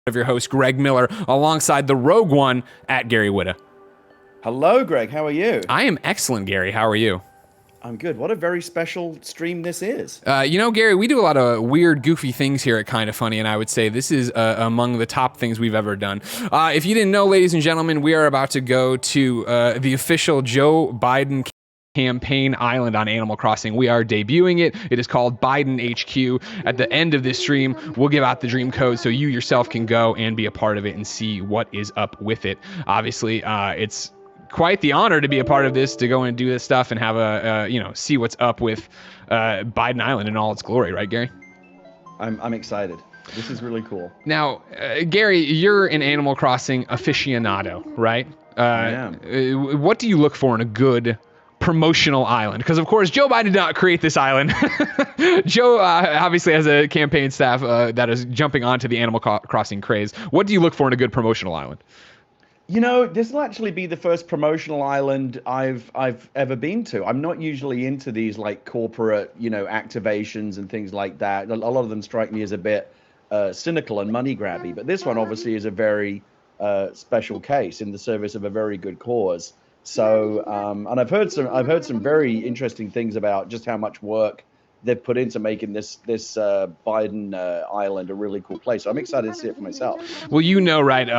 of your host, Greg Miller, alongside the Rogue One at Gary Whitta. Hello, Greg. How are you? I am excellent, Gary. How are you? I'm good. What a very special stream this is. Gary, we do a lot of weird, goofy things here at Kinda Funny, and I would say this is among the top things we've ever done. If you didn't know, ladies and gentlemen, we are about to go to the official Joe Biden campaign island on Animal Crossing. We are debuting it. It is called Biden HQ. At the end of this stream, we'll give out the dream code so you yourself can go and be a part of it and see what is up with it. Obviously, it's quite the honor to be a part of this, to go and do this stuff and have see what's up with Biden Island in all its glory, right, Gary? I'm excited. This is really cool. Now, Gary, you're an Animal Crossing aficionado, right? I am. What do you look for in a good promotional island? Because of course Joe Biden did not create this island. Joe obviously has a campaign staff that is jumping onto the Animal Crossing craze. What do you look for in a good promotional island? You know, this will actually be the first promotional island I've ever been to. I'm not usually into these like corporate, activations and things like that. A lot of them strike me as a bit cynical and money grabby, but this one obviously is a very special case in the service of a very good cause. So, and I've heard some very interesting things about just how much work they've put into making this Biden island a really cool place. So I'm excited to see it for myself. Well, right,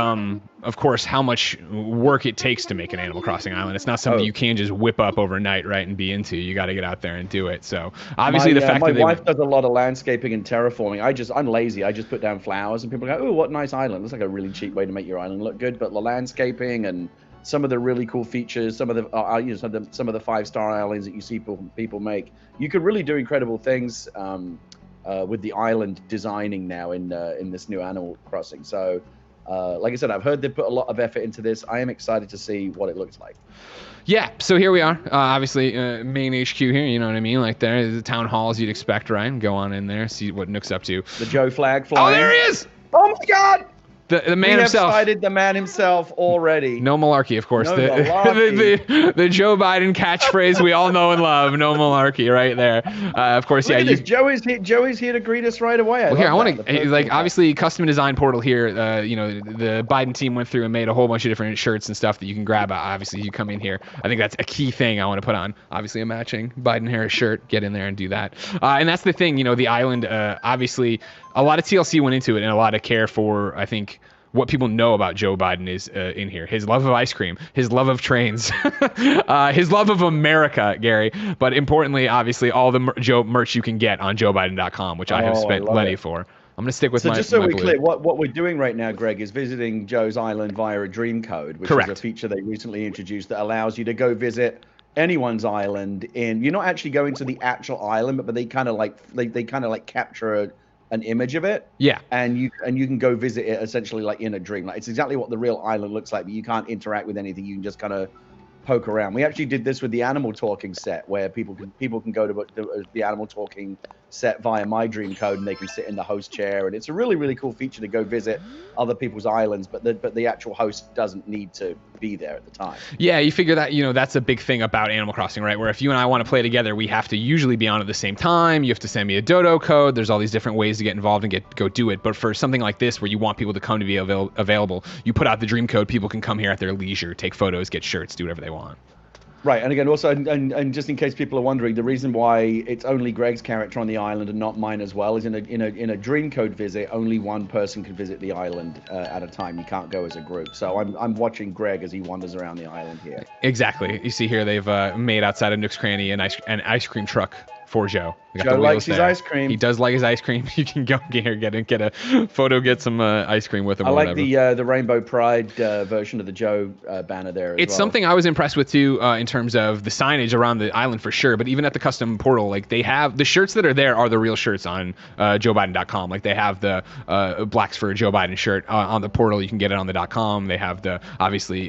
of course, how much work it takes to make an Animal Crossing island. It's not something you can just whip up overnight, right, and be into. You got to get out there and do it. So obviously the fact that my wife does a lot of landscaping and terraforming. I'm lazy. I just put down flowers and people go, oh, what nice island. Looks like a really cheap way to make your island look good. But the landscaping and some of the really cool features, some of the 5-star islands that you see people make, you could really do incredible things with the island designing now in this new Animal Crossing. So, like I said, I've heard they put a lot of effort into this. I am excited to see what it looks like. Yeah, so here we are. Obviously, main HQ here. You know what I mean? Like there's the town halls you'd expect, right? Go on in there, see what Nook's up to. The Joe flag flying. Oh, there he is! Oh my God! The man himself. We have cited the man himself already. No malarkey, of course. No malarkey. The Joe Biden catchphrase we all know and love. No malarkey, right there. Of course, Look at this. Joey's here to greet us right away. I want to obviously custom design portal here. The Biden team went through and made a whole bunch of different shirts and stuff that you can grab. Obviously, you come in here. I think that's a key thing I want to put on. Obviously, a matching Biden-Harris shirt. Get in there and do that. And that's the thing. The island. Obviously, a lot of TLC went into it and a lot of care for, I think, what people know about Joe Biden is in here. His love of ice cream, his love of trains, his love of America, Gary. But importantly, obviously, all the Joe merch you can get on JoeBiden.com, which I have spent plenty for. I'm going to stick with my. So just so we're clear, what we're doing right now, Greg, is visiting Joe's Island via a dream code, which is a feature they recently introduced that allows you to go visit anyone's island. You're not actually going to the actual island, but they kind of like capture an image of it, and you can go visit it essentially like in a dream. Like it's exactly what the real island looks like, but you can't interact with anything. You can just kind of poke around. We actually did this with the Animal Talking set, where people can go to the Animal Talking set via my dream code, and they can sit in the host chair. And it's a really, really cool feature to go visit other people's islands, but the actual host doesn't need to be there at the time. Yeah, you figure that, that's a big thing about Animal Crossing, right? Where if you and I want to play together, we have to usually be on at the same time. You have to send me a dodo code. There's all these different ways to get involved and go do it. But for something like this, where you want people to come to be available, you put out the dream code. People can come here at their leisure, take photos, get shirts, do whatever they want. Right, and again, also, and just in case people are wondering, the reason why it's only Greg's character on the island and not mine as well is in a dream code visit, only one person can visit the island at a time. You can't go as a group. So I'm watching Greg as he wanders around the island here. Exactly. You see here they've made outside of Nook's Cranny an ice cream truck for Joe. Joe likes his ice cream. He does like his ice cream. You can go here, get a photo, get some ice cream with him. I like the Rainbow Pride version of the Joe banner there. It's something I was impressed with too, in terms of the signage around the island for sure. But even at the custom portal, like they have the shirts that are there are the real shirts on JoeBiden.com. Like they have the Blacks for Joe Biden shirt on the portal. You can get it on the .com. They have the obviously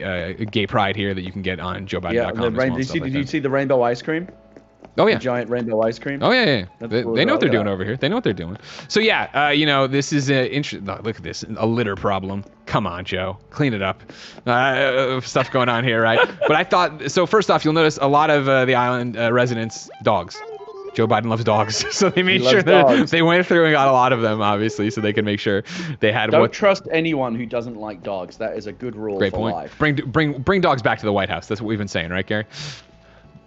Gay Pride here that you can get on JoeBiden.com. Yeah, did you see the rainbow ice cream? Oh yeah, the giant rainbow ice cream. Oh yeah. They know what they're doing over here. They know what they're doing. So yeah, this is look at this, a litter problem. Come on, Joe, clean it up. Stuff going on here, right? But I thought so. First off, you'll notice a lot of the island residents' dogs. Joe Biden loves dogs, so they made sure dogs. that they went through and got a lot of them, obviously, so they could make sure they had. Don't trust anyone who doesn't like dogs. That is a good rule Great for point. life. Bring dogs back to the White House. That's what we've been saying, right, Gary?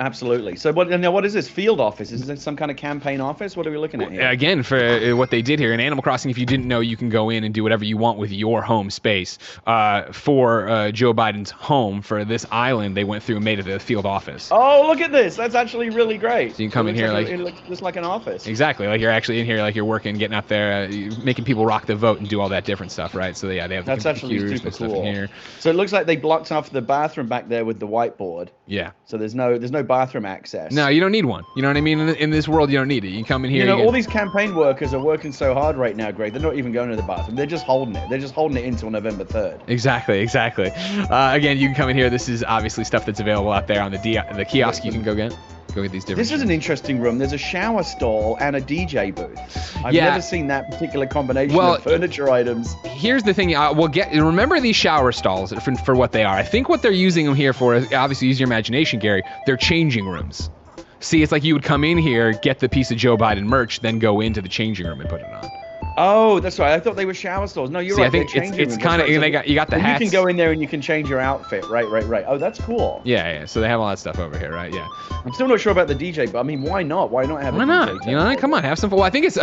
Absolutely. So what is this field office? Is this some kind of campaign office? What are we looking at here? Again, for what they did here in Animal Crossing, if you didn't know, you can go in and do whatever you want with your home space. For Joe Biden's home, for this island, they went through and made it a field office. Oh, look at this. That's actually really great. So you can come in here it looks just like an office. Exactly. Like you're actually in here, like you're working, getting out there, making people rock the vote and do all that different stuff, right? So yeah, they have That's actually super stuff cool. in here. So it looks like they blocked off the bathroom back there with the whiteboard. Yeah. So there's no bathroom access. No, you don't need one. You know what I mean? In this world, you don't need it. You can come in here. All these campaign workers are working so hard right now, Greg. They're not even going to the bathroom. They're just holding it. They're just holding it until November 3rd. Exactly. Again, you can come in here. This is obviously stuff that's available out there on the kiosk. You can go get these different. This is an interesting room. There's a shower stall and a DJ booth. I've never seen that particular combination of furniture items. Here's the thing. Remember these shower stalls for what they are. I think what they're using them here for is, obviously, use your imagination, Gary. They're changing rooms. See, it's like you would come in here, get the piece of Joe Biden merch, then go into the changing room and put it on. Oh, that's right. I thought they were shower stalls. No, you're right. I think it's kind of, you got the hats. You can go in there and you can change your outfit. Right. Oh, that's cool. Yeah. So they have all that stuff over here, right? Yeah. I'm still not sure about the DJ, but I mean, why not? Why not have a DJ? You know, come on, have some fun. Well, I think it's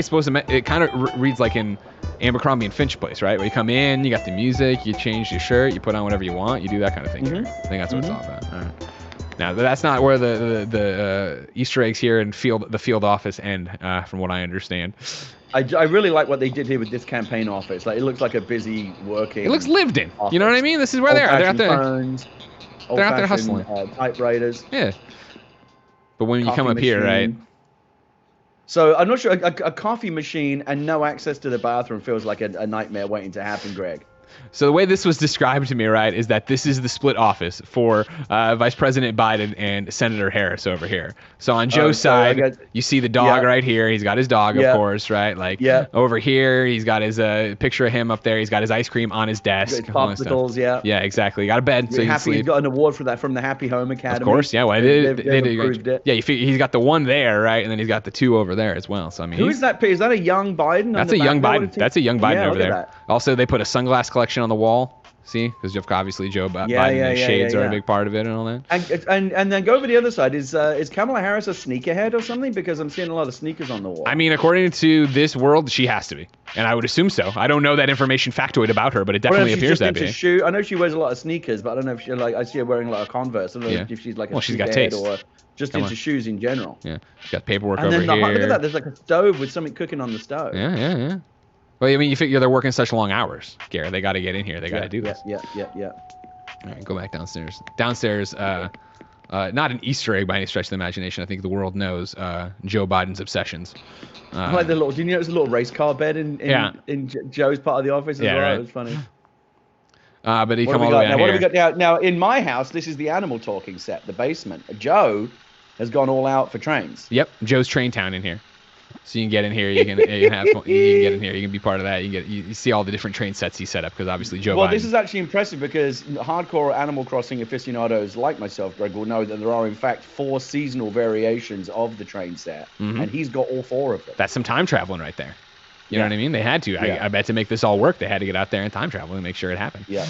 supposed to, it kind of reads like in Abercrombie and Finch place, right? Where you come in, you got the music, you change your shirt, you put on whatever you want, you do that kind of thing. I think that's what it's all about. All right. Now, that's not where the Easter eggs here and the field office end, from what I understand. I really like what they did here with this campaign office. Like, it looks like a busy working. It looks lived in. Office. You know what I mean? This is where they are. They're out there. Phones, they're out there hustling. Typewriters. Yeah. But when you come up here, right? So I'm not sure. A coffee machine and no access to the bathroom feels like a nightmare waiting to happen, Greg. So the way this was described to me, right, is that this is the split office for Vice President Biden and Senator Harris over here. So on Joe's side, you see the dog right here. He's got his dog, of course, right? Like over here, he's got his picture of him up there. He's got his ice cream on his desk. Popsicles, Yeah, exactly. He got a bed, so he's got an award for that from the Happy Home Academy. Of course, yeah. Well, they did. Yeah, he's got the one there, right, and then he's got the two over there as well. So I mean, who is that? Is that a young Biden? That's a young Biden. That's a young Biden over there. Also, they put a sunglass collection on the wall. See, because obviously Joe Biden and shades are a big part of it and all that. And then go over the other side. Is Kamala Harris a sneakerhead or something? Because I'm seeing a lot of sneakers on the wall. I mean, according to this world, she has to be, and I would assume so. I don't know that information factoid about her, but it definitely appears that way. I know she wears a lot of sneakers, but I don't know if she I see her wearing a lot of Converse. I don't know if she's like a she's got taste, or just into shoes in general. Yeah, she's got paperwork over here. Look at that. There's like a stove with something cooking on the stove. Yeah. Well, I mean, you figure they're working such long hours, Gary. They got to get in here. They got to do this. Yeah. All right, go back downstairs. Downstairs, not an Easter egg by any stretch of the imagination. I think the world knows Joe Biden's obsessions. Like the little. Do you notice a little race car bed in Joe's part of the office as well? Right. It was funny. But he come all the way down here. What do we got now? In my house, this is the animal talking set, the basement. Joe has gone all out for trains. Yep, Joe's Train Town in here. So you can get in here. You can have fun. You can get in here. You can be part of that. You see all the different train sets he set up because obviously Joe. Well, Biden. This is actually impressive because hardcore Animal Crossing aficionados like myself, Greg, will know that there are in fact 4 seasonal variations of the train set, and he's got all 4 of them. That's some time traveling right there. You know what I mean? They had to. I bet to make this all work, they had to get out there and time travel and make sure it happened. Yeah.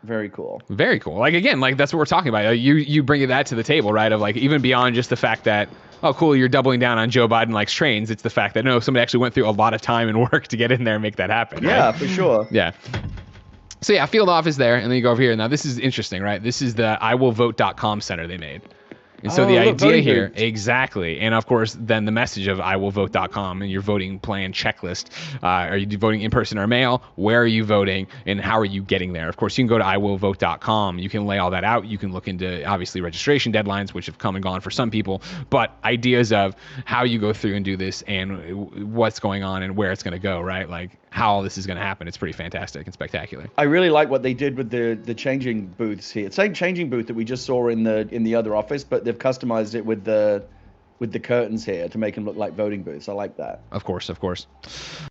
Very cool. Very cool. Like, again, like that's what we're talking about. You bring that to the table, right? Of like, even beyond just the fact that, oh, cool, you're doubling down on Joe Biden likes trains. It's the fact that, no, somebody actually went through a lot of time and work to get in there and make that happen. Yeah, right? For sure. Yeah. So yeah, field office there, and then you go over here. Now this is interesting, right? This is the iwillvote.com center they made. And so the idea here, exactly, and of course, then the message of iwillvote.com and your voting plan checklist. Are you voting in person or mail? Where are you voting? And how are you getting there? Of course, you can go to iwillvote.com. You can lay all that out. You can look into, obviously, registration deadlines, which have come and gone for some people, but ideas of how you go through and do this and what's going on and where it's going to go, right? Like how all this is going to happen. It's pretty fantastic and spectacular. I really like what they did with the changing booths here. Same changing booth that we just saw in the other office, but they've customized it with the curtains here to make them look like voting booths. I like that. Of course.